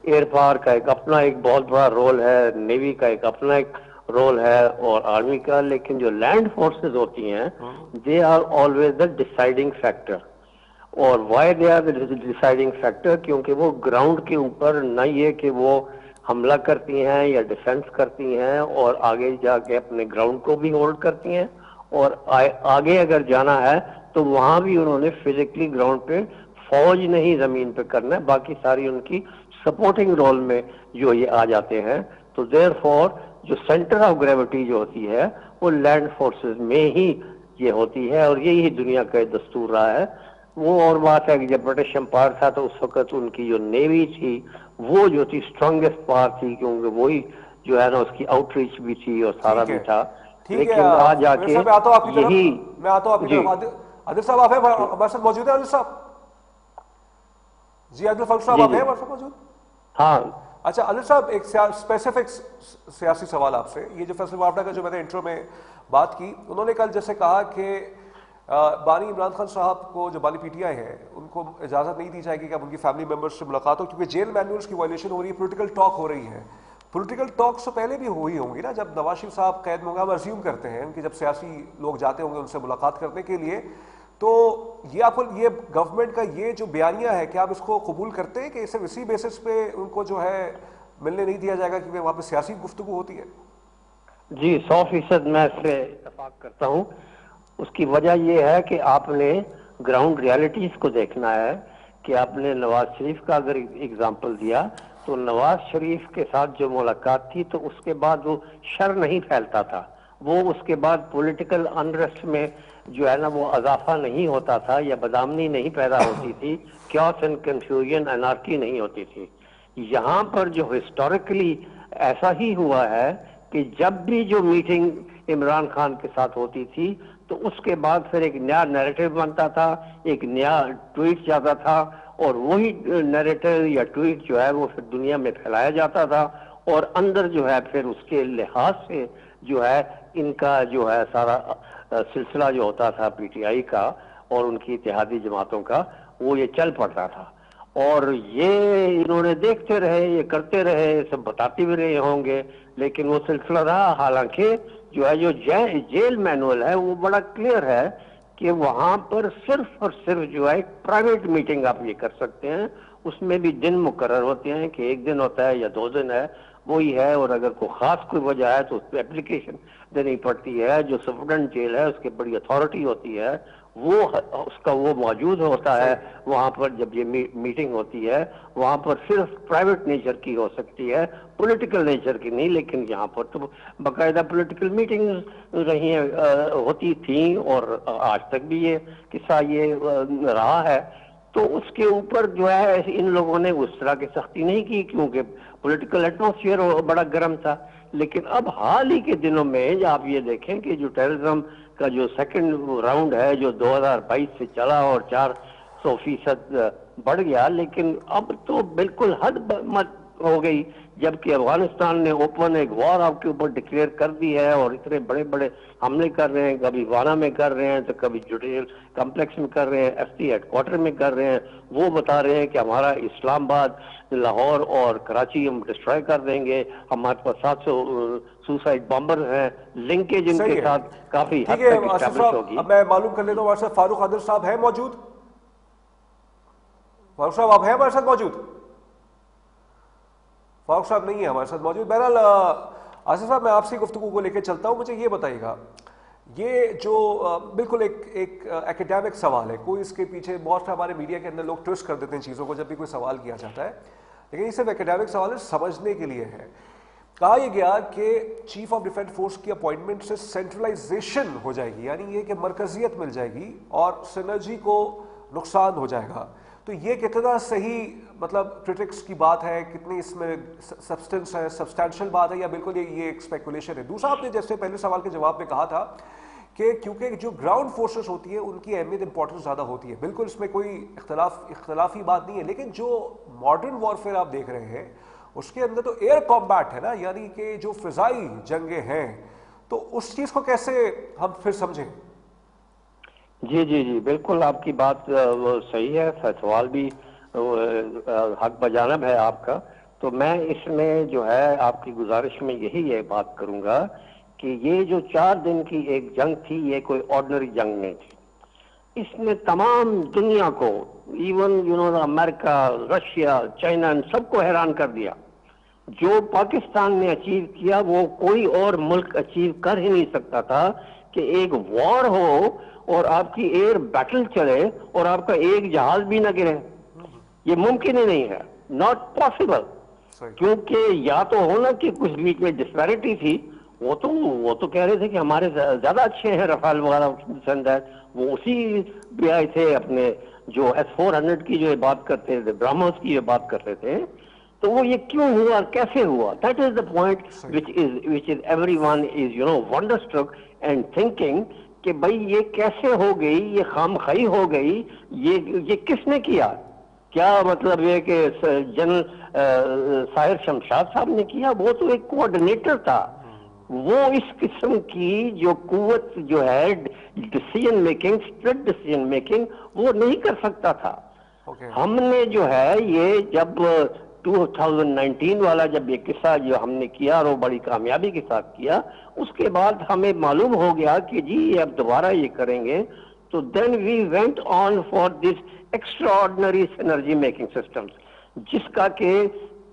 ایئر پاور کا ایک اپنا ایک بہت بڑا رول ہے, نیوی کا ایک اپنا ایک رول ہے اور آرمی کا, لیکن جو لینڈ فورسز ہوتی ہیں they are always the deciding factor. اور why they are the deciding factor, کیونکہ وہ گراؤنڈ کے اوپر نہ یہ کہ وہ حملہ کرتی ہیں یا ڈیفینس کرتی ہیں اور آگے جا کے اپنے گراؤنڈ کو بھی ہولڈ کرتی ہیں, اور آگے اگر جانا ہے تو وہاں بھی انہوں نے فزیکلی گراؤنڈ پہ فوج نہیں زمین پہ کرنا ہے, باقی ساری ان کی سپورٹنگ رول میں جو یہ آ جاتے ہیں. تو دیر فور جو سینٹر آف گریوٹی جو ہوتی ہے وہ لینڈ فورسز میں ہی یہ ہوتی ہے, اور یہی دنیا کا دستور رہا ہے. وہ اور بات ہے کہ جب برٹش امپائر تھا تو اس وقت ان کی جو نیوی تھی وہ جو تھی اسٹرانگیسٹ پاور تھی, کیونکہ وہی جو ہے نا اس کی آؤٹ ریچ بھی تھی اور سارا بھی تھا. لیکن آج جا کے یہی میں آتا ہوں آپ کی طرف. عادل صاحب آپ ہیں ہمارے ساتھ موجود ہیں؟ عادل صاحب جی, عادل فاروق صاحب آپ ہیں ہمارے ساتھ موجود؟ ہاں. اچھا عادل صاحب, ایک اسپیسیفک سیاسی سوال آپ سے. یہ جو فیصل وابڈا کا جو میں نے انٹرو میں بات کی, انہوں نے کل جیسے کہا کہ بانی عمران خان صاحب کو جو بانی پی ٹی آئی ہے ان کو اجازت نہیں دی جائے گی کہ اب ان کی فیملی ممبرس سے ملاقات ہو, کیونکہ جیل مینولز کی وائلیشن ہو رہی ہے, پولیٹیکل ٹاک ہو رہی ہے. پولیٹیکل ٹاکس تو پہلے بھی ہوئی ہوں گی نا, جب نواز شریف صاحب قید میں ہوں گے, ہم ازیوم کرتے ہیں کہ جب سیاسی لوگ جاتے ہوں گے ان سے ملاقات کرنے کے لیے, تو یہ آپ یہ گورنمنٹ کا یہ جو بیانیہ ہے کہ آپ اس کو قبول کرتے ہیں کہ صرف اسی بیسس پہ ان کو جو ہے ملنے نہیں دیا جائے گا کیونکہ وہاں پہ سیاسی گفتگو ہوتی ہے؟ جی 100% میں اس سے اتفاق کرتا ہوں. اس کی وجہ یہ ہے کہ آپ نے گراؤنڈ ریالٹیز کو دیکھنا ہے کہ آپ نے نواز شریف کا اگر اگزامپل دیا تو نواز شریف کے ساتھ جو ملاقات تھی تو اس کے بعد وہ شر نہیں پھیلتا تھا, وہ اس کے بعد پولیٹیکل انریسٹ میں جو ہے نا وہ اضافہ نہیں ہوتا تھا یا بدامنی نہیں پیدا ہوتی تھی, کیوس اینڈ کنفیوژن انارکی نہیں ہوتی تھی. یہاں پر جو ہسٹوریکلی ایسا ہی ہوا ہے کہ جب بھی جو میٹنگ عمران خان کے ساتھ ہوتی تھی تو اس کے بعد پھر ایک نیا نیریٹو بنتا تھا, ایک نیا ٹویٹ جاتا تھا, اور وہی نیریٹو یا ٹویٹ جو ہے وہ پھر دنیا میں پھیلایا جاتا تھا, اور اندر جو ہے پھر اس کے لحاظ سے جو ہے ان کا جو ہے سارا سلسلہ جو ہوتا تھا پی ٹی آئی کا اور ان کی اتحادی جماعتوں کا وہ یہ چل پڑتا تھا. اور یہ انہوں نے دیکھتے رہے, یہ کرتے رہے, سب بتاتے بھی رہے ہوں گے, لیکن وہ سلسلہ رہا. حالانکہ جو ہے جو جیل مینول ہے وہ بڑا کلیئر ہے کہ وہاں پر صرف اور صرف جو ہے ایک پرائیویٹ میٹنگ آپ یہ کر سکتے ہیں, اس میں بھی دن مقرر ہوتے ہیں کہ 1 دن ہوتا ہے یا 2 دن ہے, وہی ہے. اور اگر کوئی خاص کوئی وجہ ہے تو اس پہ اپلیکیشن دینی پڑتی ہے. جو سپرڈنٹ جیل ہے اس کی بڑی اتھارٹی ہوتی ہے, وہ اس کا وہ موجود ہوتا ہے وہاں پر جب یہ میٹنگ ہوتی ہے. وہاں پر صرف پرائیویٹ نیچر کی ہو سکتی ہے, پولیٹیکل نیچر کی نہیں. لیکن یہاں پر تو باقاعدہ پولیٹیکل میٹنگ رہی ہیں, ہوتی تھیں, اور آج تک بھی یہ قصہ یہ رہا ہے. تو اس کے اوپر جو ہے ان لوگوں نے اس طرح کی سختی نہیں کی کیونکہ پولیٹیکل ایٹماسفیئر بڑا گرم تھا. لیکن اب حال ہی کے دنوں میں آپ یہ دیکھیں کہ جو ٹیررزم کا جو سیکنڈ راؤنڈ ہے جو 2022 سے چلا اور 400% بڑھ گیا, لیکن اب تو بالکل حد مت ہو گئی جبکہ افغانستان نے اوپن ایک وار آپ کے اوپر ڈکلیئر کر دی ہے اور اتنے بڑے بڑے حملے کر رہے ہیں, کبھی وانا میں کر رہے ہیں تو کبھی جوڈیشل کمپلیکس میں کر رہے ہیں, ایف ٹی ہیڈ کوارٹر میں کر رہے ہیں. وہ بتا رہے ہیں کہ ہمارا اسلام آباد, لاہور اور کراچی ہم ڈسٹرائے کر دیں گے, ہمارے پاس 700 سوسائڈ بامبر ہیں, لنکیج ان کے ساتھ کافی حد تک اسٹیبلش ہوگی. اب میں معلوم کر لیتا ہوں ہمارے ساتھ فاروق عادل صاحب ہیں موجود. فاروق صاحب آپ ہیں ہمارے ساتھ موجود؟ فاروق صاحب نہیں ہے ہمارے ساتھ موجود. بہرحال آصف صاحب میں آپ سے گفتگو کو لے کے چلتا ہوں, مجھے یہ بتائیے گا, یہ جو بالکل ایک ایکیڈیمک سوال ہے, کوئی اس کے پیچھے بہت ہمارے میڈیا کے اندر لوگ ٹوسٹ کر دیتے ہیں چیزوں کو جب بھی کوئی سوال کیا جاتا ہے, لیکن یہ صرف ایکیڈیمک سوال ہے, سمجھنے کے لیے ہے. کہا یہ گیا کہ چیف آف ڈیفینس فورس کی اپوائنٹمنٹ سے سینٹرلائزیشن ہو جائے گی, یعنی یہ کہ مرکزیت مل جائے گی اور سنرجی کو نقصان ہو جائے گا. تو یہ کتنا صحیح مطلب کرٹکس کی بات ہے, کتنی اس میں سبسٹنس ہے, سبسٹینشل بات ہے, یا بالکل یہ ایک اسپیکولیشن ہے. دوسرا آپ نے جیسے پہلے سوال کے جواب میں کہا تھا کہ کیونکہ جو گراؤنڈ فورسز ہوتی ہے ان کی اہمیت امپورٹنس زیادہ ہوتی ہے, بالکل اس میں کوئی اختلافی بات نہیں ہے, لیکن جو ماڈرن وارفیئر آپ دیکھ رہے ہیں اس کے اندر تو ایئر کمبیٹ ہے نا, یعنی کہ جو فضائی جنگیں ہیں, تو اس چیز کو کیسے ہم پھر سمجھیں؟ جی جی جی بالکل آپ کی بات صحیح ہے, سوال بھی حق بجانب ہے آپ کا. تو میں اس میں جو ہے آپ کی گزارش میں یہی بات کروں گا کہ یہ جو 4 دن کی ایک جنگ تھی, یہ کوئی آرڈنری جنگ نہیں تھی. اس نے تمام دنیا کو, ایون امریکہ, رشیا, چائنا, سب کو حیران کر دیا. جو پاکستان نے اچیو کیا وہ کوئی اور ملک اچیو کر ہی نہیں سکتا تھا, کہ ایک وار ہو اور آپ کی ایئر بیٹل چلے اور آپ کا ایک جہاز بھی نہ گرے. یہ ممکن ہی نہیں ہے, ناٹ پاسبل. کیونکہ یا تو ہونا کہ کچھ بیچ میں ڈسپیرٹی تھی, وہ تو کہہ رہے تھے کہ ہمارے زیادہ اچھے ہیں رفال وغیرہ, وہ اسی پہ آئے تھے اپنے جو S-400 کی جو بات کرتے تھے, برہموس کی جو بات کر رہے تھے. تو وہ یہ کیوں ہوا, کیسے ہوا؟ That is the point which is everyone is wonderstruck and thinking کہ بھائی یہ کیسے ہو گئی, یہ خامخائی ہو گئی, یہ کس نے کیا؟ کیا مطلب یہ کہ جنرل ساحر شمشاد صاحب نے کیا؟ وہ تو ایک کوآرڈینیٹر تھا. وہ اس قسم کی جو قوت جو ہے decision making, split decision making, وہ نہیں کر سکتا تھا. ہم نے جو ہے یہ جب 2019 والا جب یہ قصہ جو ہم نے کیا اور وہ بڑی کامیابی کے ساتھ کیا, اس کے بعد ہمیں معلوم ہو گیا کہ جی یہ اب دوبارہ یہ کریں گے. تو then we went on for this extraordinary synergy making systems, جس کا کہ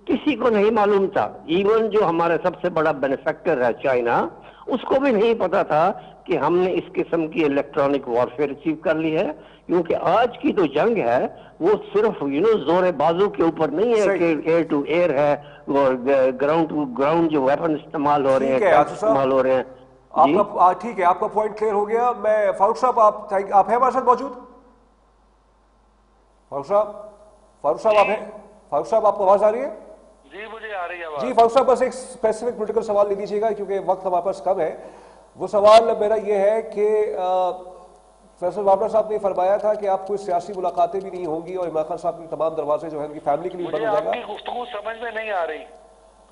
کسی کو نہیں معلوم تھا. ایون جو ہمارا سب سے بڑا بینیفیکٹر ہے چائنا, اس کو بھی نہیں پتا تھا کہ ہم نے اس قسم کی الیکٹرانک وارفیئر اچیو کر لی ہے. کیونکہ آج کی جو جنگ ہے وہ صرف زور بازو کے اوپر نہیں ہے کہ ایئر ٹو ایئر ہے, گراؤنڈ ٹو گراؤنڈ جو ویپن استعمال ہو رہے ہیں, استعمال ہو رہے ہیں. ٹھیک ہے, آپ کا پوائنٹ کلیئر ہو گیا. میں فاروق صاحب, آپ ہیں ہمارے ساتھ موجود؟ فاروق صاحب آپ ہیں؟ فاروق صاحب آپ کو آواز آ رہی ہے؟ جی مجھے آ رہی ہے آواز. جی فاروق صاحب, بس ایک اسپیسیفک پولیٹیکل سوال لے لیجیے گا کیونکہ وقت ہمارے پاس کم ہے. وہ سوال میرا یہ ہے کہ فیصل وابرا صاحب نے فرمایا تھا کہ آپ کوئی سیاسی ملاقاتیں بھی نہیں ہوں گی اور عمران خان صاحب کے تمام دروازے جو ہیں ان کی فیملی کے لیے بند ہو جائے گا. مجھے آپ کی گفتگو سمجھ میں نہیں آ رہی,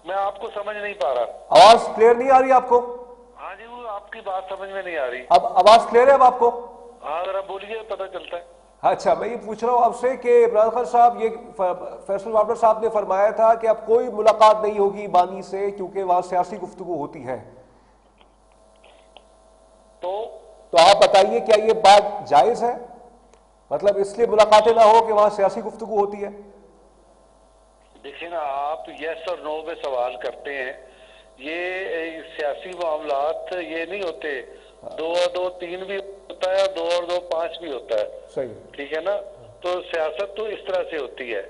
میں آپ کو سمجھ نہیں پا رہا. آواز کلیئر نہیں آ رہی آپ کو؟ ہاں جی, وہ آپ کی بات سمجھ میں نہیں آ رہی. اب آواز کلیئر ہے اب آپ کو؟ ہاں ذرا بولیے, پتہ چلتا ہے. اچھا, میں یہ پوچھ رہا ہوں آپ سے کہ عمران خان صاحب, یہ فیصل وابرا صاحب نے فرمایا تھا کہ اب کوئی ملاقات نہیں ہوگی بانی سے کیونکہ وہاں سیاسی گفتگو ہوتی ہے. تو آپ بتائیے کیا یہ بات جائز ہے؟ مطلب اس لیے ملاقاتیں نہ ہو کہ وہاں سیاسی گفتگو ہوتی ہے؟ دیکھیں نا, آپ یس اور نو پہ سوال کرتے ہیں. یہ سیاسی معاملات یہ نہیں ہوتے, 2 اور 2 3 بھی ہوتا ہے اور 2 اور 2 5 بھی ہوتا ہے. صحیح, ٹھیک ہے نا. تو سیاست تو اس طرح سے ہوتی ہے.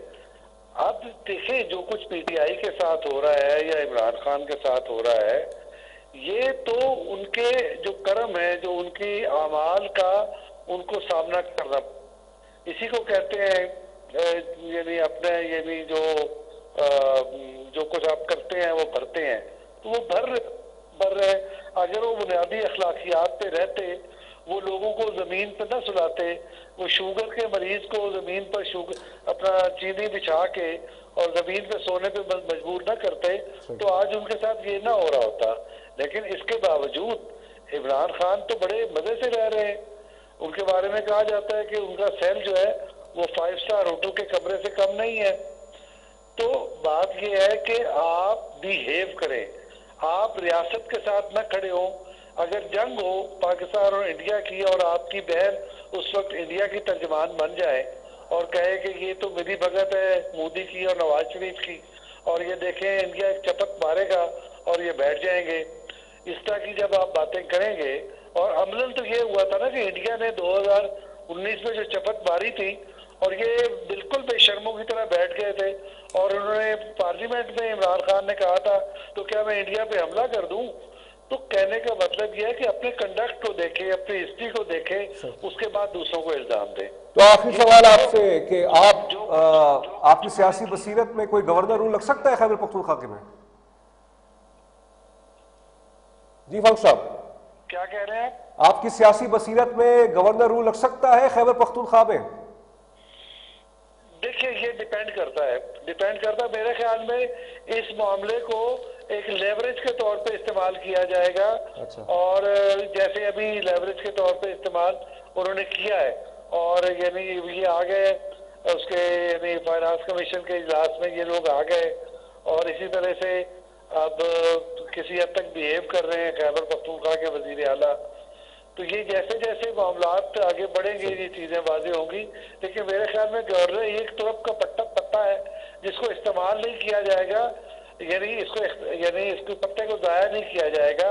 اب دیکھیں جو کچھ پی ٹی آئی کے ساتھ ہو رہا ہے یا عمران خان کے ساتھ ہو رہا ہے, یہ تو ان کے جو کرم ہے, جو ان کی اعمال کا ان کو سامنا کرنا, اسی کو کہتے ہیں یعنی اپنے یعنی جو کچھ آپ کرتے ہیں وہ بھرتے ہیں. تو وہ بھر رہے. اگر وہ بنیادی اخلاقیات پہ رہتے, وہ لوگوں کو زمین پہ نہ سلاتے, وہ شوگر کے مریض کو زمین پر اپنا چینی بچھا کے اور زمین پہ سونے پہ مجبور نہ کرتے, تو آج ان کے ساتھ یہ نہ ہو رہا ہوتا. لیکن اس کے باوجود عمران خان تو بڑے مزے سے رہ رہے ہیں. ان کے بارے میں کہا جاتا ہے کہ ان کا سیل جو ہے وہ 5 اسٹار ہوٹل کے کمرے سے کم نہیں ہے. تو بات یہ ہے کہ آپ بیہیو کریں, آپ ریاست کے ساتھ نہ کھڑے ہوں. اگر جنگ ہو پاکستان اور انڈیا کی اور آپ کی بہن اس وقت انڈیا کی ترجمان بن جائے اور کہے کہ یہ تو ملی بھگت ہے مودی کی اور نواز شریف کی, اور یہ دیکھیں انڈیا ایک چپک مارے گا اور یہ بیٹھ جائیں گے. اس طرح کی جب آپ باتیں کریں گے, اور عملاً تو یہ ہوا تھا نا کہ انڈیا نے 2019 میں جو چپت ماری تھی اور یہ بالکل بے شرموں کی طرح بیٹھ گئے تھے, اور انہوں نے پارلیمنٹ میں عمران خان نے کہا تھا تو کیا میں انڈیا پہ حملہ کر دوں. تو کہنے کا مطلب یہ ہے کہ اپنے کنڈکٹ کو دیکھیں, اپنی ہسٹری کو دیکھیں, اس کے بعد دوسروں کو الزام دیں. تو آخری سوال آپ سے کہ آپ کی سیاسی بصیرت میں کوئی گورنر رول لگ سکتا ہے خیبر پختونخوا میں؟ جی فاروق صاحب, کیا کہہ رہے ہیں آپ کی سیاسی بصیرت میں گورنر رول لگ سکتا ہے خیبر پختونخوا میں؟ دیکھیں یہ ڈیپینڈ کرتا ہے میرے خیال میں اس معاملے کو ایک لیوریج کے طور پہ استعمال کیا جائے گا. اور جیسے ابھی لیوریج کے طور پہ استعمال انہوں نے کیا ہے, اور یعنی یہ آ گئے اس کے یعنی فائنانس کمیشن کے اجلاس میں یہ لوگ آ گئے, اور اسی طرح سے اب کسی حد تک بیہیو کر رہے ہیں خیبر پختونخوا کے وزیر اعلیٰ. تو یہ جیسے جیسے معاملات آگے بڑھیں گے یہ چیزیں واضح ہوں گی. لیکن میرے خیال میں گورنر ایک طرف کا پتا ہے جس کو استعمال نہیں کیا جائے گا, یعنی اس کے پتے کو ضائع نہیں کیا جائے گا,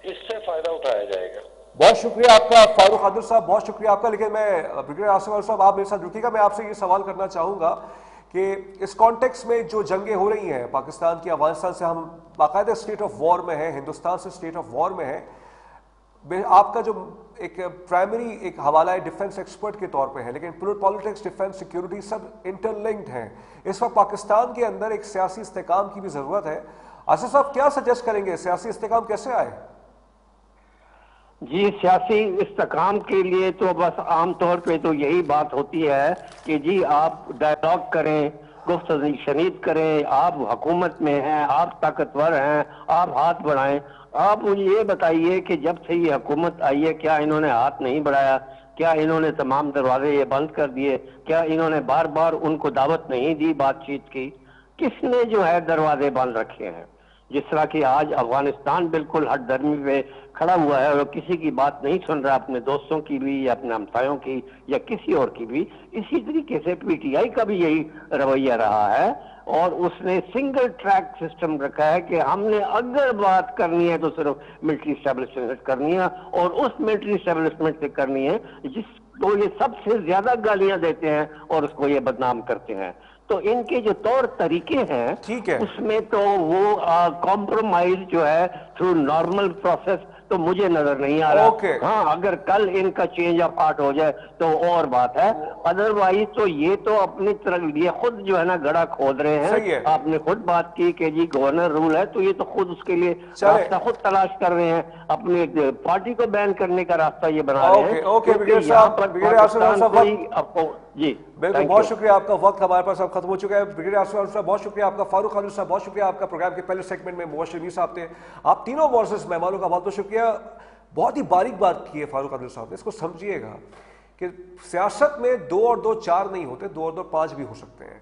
اس سے فائدہ اٹھایا جائے گا. بہت شکریہ آپ کا فاروق عادل صاحب, بہت شکریہ آپ کا. لیکن میں بریگیڈیئر آصف عادل صاحب آپ میرے ساتھ رکیے گا, میں آپ سے یہ سوال کرنا چاہوں گا کہ اس کانٹیکس میں جو جنگیں ہو رہی ہیں پاکستان کی, افغانستان سے ہم باقاعدہ اسٹیٹ آف وار میں ہیں, ہندوستان سے اسٹیٹ آف وار میں ہیں, آپ کا جو ایک پرائمری ایک حوالہ ہے ڈیفنس ایکسپرٹ کے طور پہ ہے, لیکن پولیٹکس, ڈیفنس, سیکیورٹی سب انٹرلنکڈ ہیں. اس وقت پاکستان کے اندر ایک سیاسی استحکام کی بھی ضرورت ہے. آصف صاحب کیا سجیسٹ کریں گے, سیاسی استحکام کیسے آئے؟ جی سیاسی استحکام کے لیے تو بس عام طور پہ تو یہی بات ہوتی ہے کہ جی آپ ڈائلاگ کریں, گفتگو شنید کریں, آپ حکومت میں ہیں, آپ طاقتور ہیں, آپ ہاتھ بڑھائیں. آپ مجھے یہ بتائیے کہ جب سے یہ حکومت آئی ہے کیا انہوں نے ہاتھ نہیں بڑھایا؟ کیا انہوں نے تمام دروازے یہ بند کر دیے؟ کیا انہوں نے بار بار ان کو دعوت نہیں دی بات چیت کی؟ کس نے جو ہے دروازے بند رکھے ہیں؟ جس طرح کہ آج افغانستان بالکل ہٹ درمی پہ کھڑا ہوا ہے اور کسی کی بات نہیں سن رہا, اپنے دوستوں کی بھی یا اپنے ہمسایوں کی یا کسی اور کی بھی. اسی طریقے سے پی ٹی آئی کا بھی یہی رویہ رہا ہے, اور اس نے سنگل ٹریک سسٹم رکھا ہے کہ ہم نے اگر بات کرنی ہے تو صرف ملٹری اسٹیبلشمنٹ کرنی ہے, اور اس ملٹری اسٹیبلشمنٹ سے کرنی ہے جس کو یہ سب سے زیادہ گالیاں دیتے ہیں اور اس کو یہ بدنام کرتے ہیں. تو ان کے جو طور طریقے ہیں اس میں تو وہ کمپرومائز جو ہے تھرو نارمل پروسیس تو مجھے نظر نہیں آ رہا. ہاں اگر کل ان کا چینج آف ہارٹ ہو جائے تو اور بات ہے, ادروائز تو یہ تو اپنی طرف یہ خود جو ہے نا گڑھا کھود رہے ہیں. آپ نے خود بات کی کہ جی گورنر رول ہے, تو یہ تو خود اس کے لیے راستہ خود تلاش کر رہے ہیں, اپنی پارٹی کو بین کرنے کا راستہ یہ بنا رہے ہیں. جی بالکل, بہت شکریہ آپ کا. وقت ہمارے پاس اب ختم ہو چکا ہے. بریگیڈیئر آصف عادل صاحب بہت شکریہ آپ کا. فاروق عادل صاحب بہت شکریہ آپ کا. پروگرام کے پہلے سیگمنٹ میں مبشر میر صاحب تھے. آپ تینوں معزز مہمانوں کا بہت بہت شکریہ. بہت ہی باریک بات کی ہے فاروق عادل صاحب نے. اس کو سمجھیے گا کہ سیاست میں 2 اور 2 4 نہیں ہوتے, 2 اور 2 5 بھی ہو سکتے ہیں.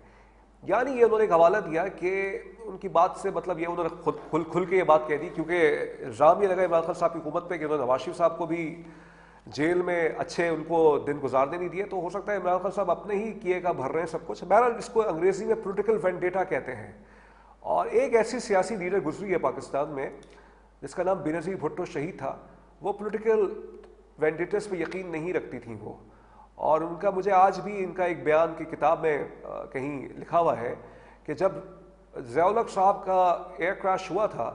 یعنی یہ انہوں نے ایک حوالہ دیا کہ ان کی بات سے مطلب یہ انہوں نے خود کھل کے یہ بات کہہ دی, کیونکہ الزام یہ لگا عمران خان صاحب کی حکومت پہ کہ انہوں نے نواز شریف صاحب کو بھی جیل میں اچھے ان کو دن گزارنے نہیں دیے. تو ہو سکتا ہے عمران خان صاحب اپنے ہی کیے کا بھر رہے ہیں سب کچھ. بہرحال اس کو انگریزی میں پولیٹیکل وینڈیٹا کہتے ہیں. اور ایک ایسی سیاسی لیڈر گزری ہے پاکستان میں جس کا نام بینظیر بھٹو شہید تھا. وہ پولیٹیکل وینڈیٹس پہ یقین نہیں رکھتی تھیں وہ, اور ان کا مجھے آج بھی ان کا ایک بیان کی کتاب میں کہیں لکھا ہوا ہے کہ جب ضیاء الحق صاحب کا ایئر کریش ہوا تھا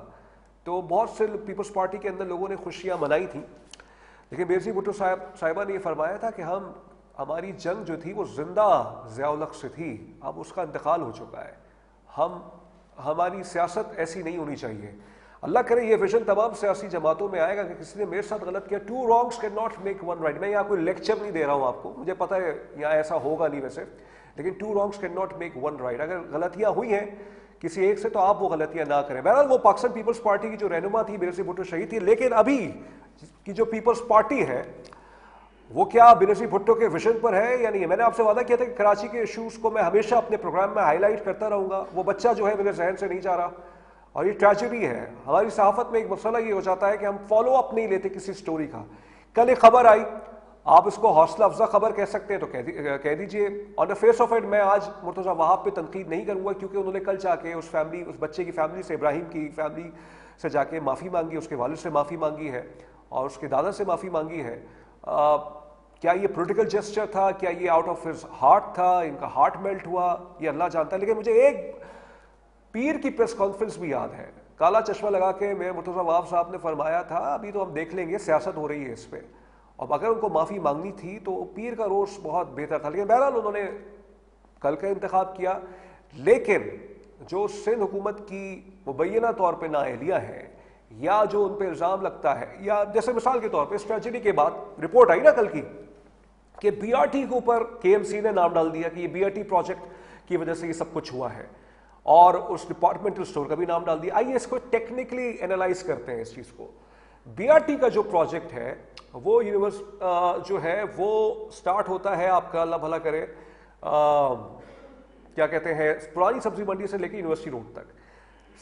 تو بہت سے پیپلز پارٹی کے اندر لوگوں نے خوشیاں منائی تھیں, لیکن بینظیر بھٹو صاحبہ نے یہ فرمایا تھا کہ ہماری جنگ جو تھی وہ زندہ ضیاء الحق سے تھی, اب اس کا انتقال ہو چکا ہے. ہماری سیاست ایسی نہیں ہونی چاہیے. اللہ کرے یہ ویژن تمام سیاسی جماعتوں میں آئے گا کہ کسی نے میرے ساتھ غلط کیا. 2 wrongs cannot make 1 right. میں یہاں کوئی لیکچر نہیں دے رہا ہوں آپ کو, مجھے پتہ ہے یہاں ایسا ہوگا نہیں ویسے, لیکن 2 wrongs cannot make 1 right. اگر غلطیاں ہوئی ہیں کسی ایک سے تو آپ وہ غلطیاں نہ کریں. بہرحال وہ پاکستان پیپلز پارٹی کی جو رہنما تھی بینظیر بھٹو شہید تھی, لیکن ابھی کی جو پیپلز پارٹی ہے وہ کیا بینظیر بھٹو کے ویژن پر ہے یا نہیں ہے؟ میں نے آپ سے وعدہ کیا تھا کہ کراچی کے ایشوز کو میں ہمیشہ اپنے پروگرام میں ہائی لائٹ کرتا رہوں گا. وہ بچہ جو ہے میرے ذہن سے نہیں جا رہا, اور یہ ٹریجڈی ہے. ہماری صحافت میں ایک مسئلہ یہ ہو جاتا ہے کہ ہم فالو اپ نہیں لیتے کسی سٹوری کا. کل ایک خبر آئی آپ اس کو حوصلہ افزا خبر کہہ سکتے ہیں تو کہہ دیجئے. آن دا فیس آف اٹ میں آج مرتضیٰ وہاب پہ تنقید نہیں کروں گا کیونکہ انہوں نے کل جا کے اس بچے کی فیملی سے، ابراہیم کی فیملی سے جا کے معافی مانگی، اس کے والد سے معافی مانگی ہے اور اس کے دادا سے معافی مانگی ہے. کیا یہ پولیٹیکل جسچر تھا؟ کیا یہ آؤٹ آف ہز ہارٹ تھا؟ ان کا ہارٹ میلٹ ہوا؟ یہ اللہ جانتا ہے. لیکن مجھے ایک پیر کی پریس کانفرنس بھی یاد ہے، کالا چشمہ لگا کے میں مرتضیٰ وہاب صاحب نے فرمایا تھا ابھی تو ہم دیکھ لیں گے، سیاست ہو رہی ہے اس پہ. اب اگر ان کو معافی مانگنی تھی تو پیر کا روش بہت بہتر تھا. لیکن بہرحال انہوں نے کل کا انتخاب کیا. لیکن جو سندھ حکومت کی مبینہ طور پہ نااہلیہ ہے یا جو ان پہ الزام لگتا ہے، یا جیسے مثال کے طور پہ اس ٹریجڈی کے بعد رپورٹ آئی نا کل کی کہ بی آر ٹی کے اوپر کے ایم سی نے نام ڈال دیا کہ یہ بی آر ٹی پروجیکٹ کی وجہ سے یہ سب کچھ ہوا ہے، اور اس ڈپارٹمنٹل اسٹور کا بھی نام ڈال دیا. آئیے اس کو ٹیکنیکلی اینالائز کرتے ہیں اس چیز کو. بی آر ٹی کا جو پروجیکٹ ہے وہ جو ہے وہ سٹارٹ ہوتا ہے آپ کا، اللہ بھلا کرے، کیا کہتے ہیں، پرانی سبزی منڈی سے لے کے یونیورسٹی روڈ تک.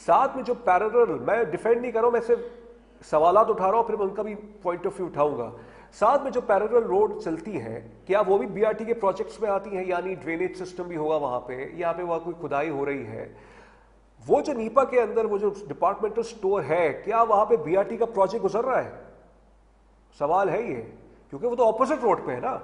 ساتھ میں جو پیرلل، میں ڈیفینڈ نہیں کر رہا ہوں، میں صرف سوالات اٹھا رہا ہوں، پھر میں ان کا بھی پوائنٹ آف ویو اٹھاؤں گا. ساتھ میں جو پیرلل روڈ چلتی ہیں کیا وہ بھی بی آر ٹی کے پروجیکٹس میں آتی ہیں؟ یعنی ڈرینیج سسٹم بھی ہوگا وہاں پہ، یہاں پہ وہاں کوئی کھدائی ہو رہی ہے. وہ جو نیپا کے اندر وہ جو ڈپارٹمنٹل اسٹور ہے، کیا وہاں پہ بی آر ٹی کا پروجیکٹ گزر رہا ہے؟ سوال ہے یہ، کیونکہ وہ تو اپوزٹ روڈ پہ ہے نا.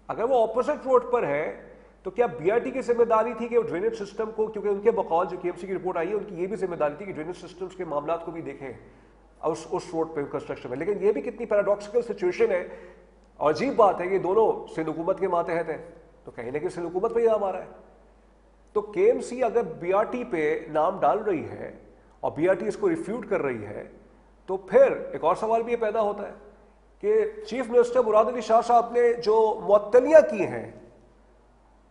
اگر وہ اپوزٹ روڈ پر ہے تو کیا بی آر ٹی کی ذمہ داری تھی کہ وہ ڈرینیج سسٹم کو، کیونکہ ان کے بقول جو کے ایم سی کی رپورٹ آئی ہے ان کی یہ بھی ذمہ داری تھی کہ ڈرینیج سسٹمز کے معاملات کو بھی دیکھیں اس روڈ پہ کنسٹرکشن میں. لیکن یہ بھی کتنی پیراڈاکسیکل سچویشن ہے اور عجیب بات ہے کہ دونوں سندھ حکومت کے ماتحت ہیں، تو کہیں نہ کہیں سندھ حکومت پہ ہی نام آ رہا ہے. تو کے ایم سی اگر بی آر ٹی پہ نام ڈال رہی ہے اور بی آر ٹی اس کو ریفیوٹ کر رہی ہے تو پھر ایک اور سوال بھی یہ پیدا ہوتا ہے کہ چیف منسٹر مراد علی شاہ صاحب نے جو معطلیاں کی ہیں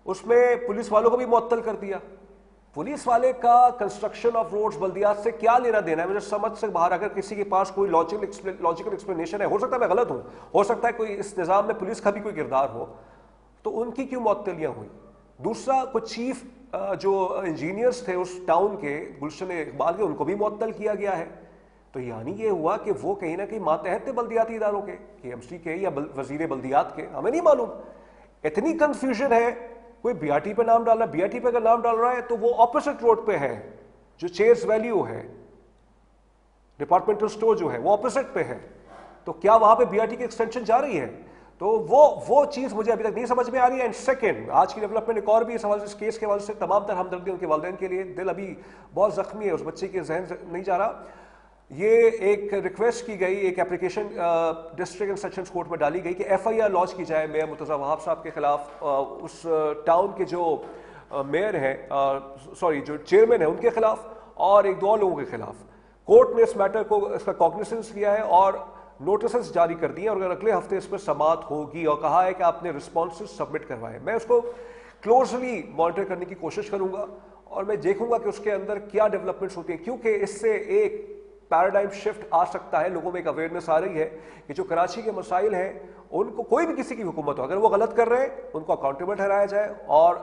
اس میں پولیس والوں کو بھی معطل کر دیا. پولیس والے کا کنسٹرکشن آف روڈز بلدیات سے کیا لینا دینا ہے؟ مجھے سمجھ سے باہر. اگر کسی کے پاس کوئی لاجیکل ایکسپلینیشن ہے، ہو سکتا ہے میں غلط ہوں، ہو سکتا ہے کوئی اس نظام میں پولیس کا بھی کوئی کردار ہو، تو ان کی کیوں معطلیاں ہوئی؟ دوسرا، کچھ چیف جو انجینئرز تھے اس ٹاؤن کے، گلشن اقبال کے، ان کو بھی معطل کیا گیا ہے. تو یعنی یہ ہوا کہ وہ کہیں نہ کہیں ماتحت تھے بلدیاتی اداروں کے، کے ایم سی کے یا وزیر بلدیات کے، ہمیں نہیں معلوم. اتنی کنفیوژن ہے. کوئی بی آر ٹی پہ نام ڈال رہا ہے، بی آر ٹی پہ اگر نام ڈال رہا ہے تو وہ اپوزٹ روڈ پہ ہے، جو چیئرز ویلیو ہے، ڈپارٹمنٹل اسٹور جو ہے وہ اپوزٹ پہ ہے، تو کیا وہاں پہ بی آر ٹی کی ایکسٹینشن جا رہی ہے؟ تو وہ چیز مجھے ابھی تک نہیں سمجھ میں آ رہی ہے. اینڈ سیکنڈ، آج کی ڈیولپمنٹ ایک اور بھی اس کیس کے حوالے سے تمام تر ہمدردی ان کے والدین کے لیے. دل ابھی بہت زخمی ہے، اس بچے کے ذہن سے نہیں جا رہا. یہ ایک ریکویسٹ کی گئی، ایک application district and sessions court میں ڈالی گئی کہ ایف آئی آر لانچ کی جائے میئر مرتضیٰ وہاب صاحب کے خلاف، اس ٹاؤن کے جو میئر ہیں، جو چیئرمین ہیں ان کے خلاف، اور ایک دو لوگوں کے خلاف. کورٹ نے اس میٹر کو، اس کا کاگنیسنس لیا ہے اور نوٹسز جاری کر دیے، اور اگر اگلے ہفتے اس پر سماعت ہوگی، اور کہا ہے کہ آپ نے رسپانسز سبمٹ کروائے. میں اس کو کلوزلی مانیٹر کرنے کی کوشش کروں گا اور میں دیکھوں گا کہ اس کے اندر کیا ڈیولپمنٹس ہوتی ہیں، کیونکہ اس سے ایک پیراڈائم شفٹ آ سکتا ہے. لوگوں میں ایک اویئرنیس آ رہی ہے کہ جو کراچی کے مسائل ہیں ان کو، کوئی بھی کسی کی حکومت ہو، اگر وہ غلط کر رہے ہیں ان کو اکاؤنٹیبل ٹھہرایا جائے، اور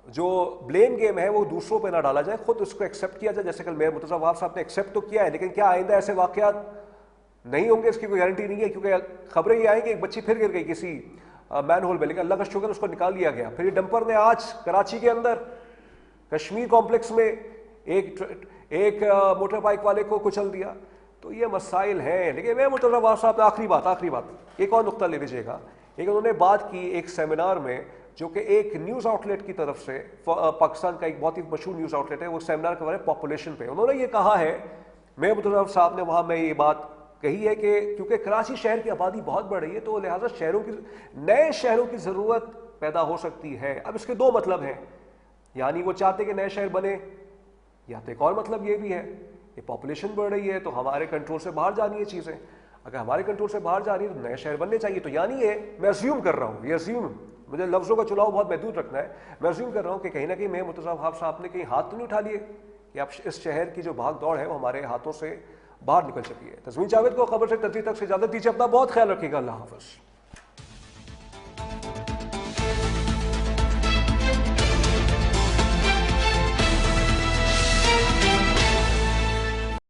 جو بلیم گیم ہے وہ دوسروں پہ نہ ڈالا جائے، خود اس کو ایکسیپٹ کیا جائے. جیسے کل میئر مرتضیٰ وہاب صاحب نے ایکسیپٹ تو کیا ہے، لیکن کیا آئندہ ایسے واقعات نہیں ہوں گے اس کی کوئی گارنٹی نہیں ہے. کیونکہ خبریں یہ آئیں کہ ایک بچی پھر گر گئی کسی مین ہول میں، لیکن اللہ کا شکر اس کو نکال لیا گیا. پھر یہ ڈمپر نے آج کراچی کے اندر کشمیر کمپلیکس میں ایک موٹر بائک والے کو کچل دیا. تو یہ مسائل ہیں. لیکن میں مرتضیٰ وہاب صاحب آخری بات ایک اور نقطہ لے لیجیے گا. ایک انہوں نے بات کی ایک سیمینار میں، جو کہ ایک نیوز آؤٹ لیٹ کی طرف سے، پاکستان کا ایک بہت ہی مشہور نیوز آؤٹ لیٹ ہے، وہ سیمینار کے بارے میں پاپولیشن پہ انہوں نے یہ کہا ہے، میں مرتضیٰ صاحب نے وہاں میں یہ بات کہی ہے کہ کیونکہ کراچی شہر کی آبادی بہت بڑھ رہی ہے تو لہٰذا نئے شہروں کی ضرورت پیدا ہو سکتی ہے. اب اس کے دو مطلب ہیں، یعنی وہ چاہتے کہ نئے شہر بنے، یا تو ایک اور مطلب یہ بھی ہے کہ پاپولیشن بڑھ رہی ہے تو ہمارے کنٹرول سے باہر جانی ہے چیزیں. اگر ہمارے کنٹرول سے باہر جانی ہے تو نئے شہر بننے چاہیے. تو یعنی یہ میں اسیوم کر رہا ہوں، یہ اسیوم، مجھے لفظوں کا چلاؤ بہت محدود رکھنا ہے، میں اسیوم کر رہا ہوں کہ کہیں نہ کہیں میں مرتضیٰ وہاب صاحب نے کہیں ہاتھ تو نہیں اٹھا لیے کہ اب اس شہر کی جو بھاگ دوڑ ہے وہ ہمارے ہاتھوں سے باہر نکل چکی ہے. تسمین جاوید کو خبر سے تجزیے تک سے اجازت دیجیے. اپنا بہت خیال رکھیے گا. اللہ حافظ.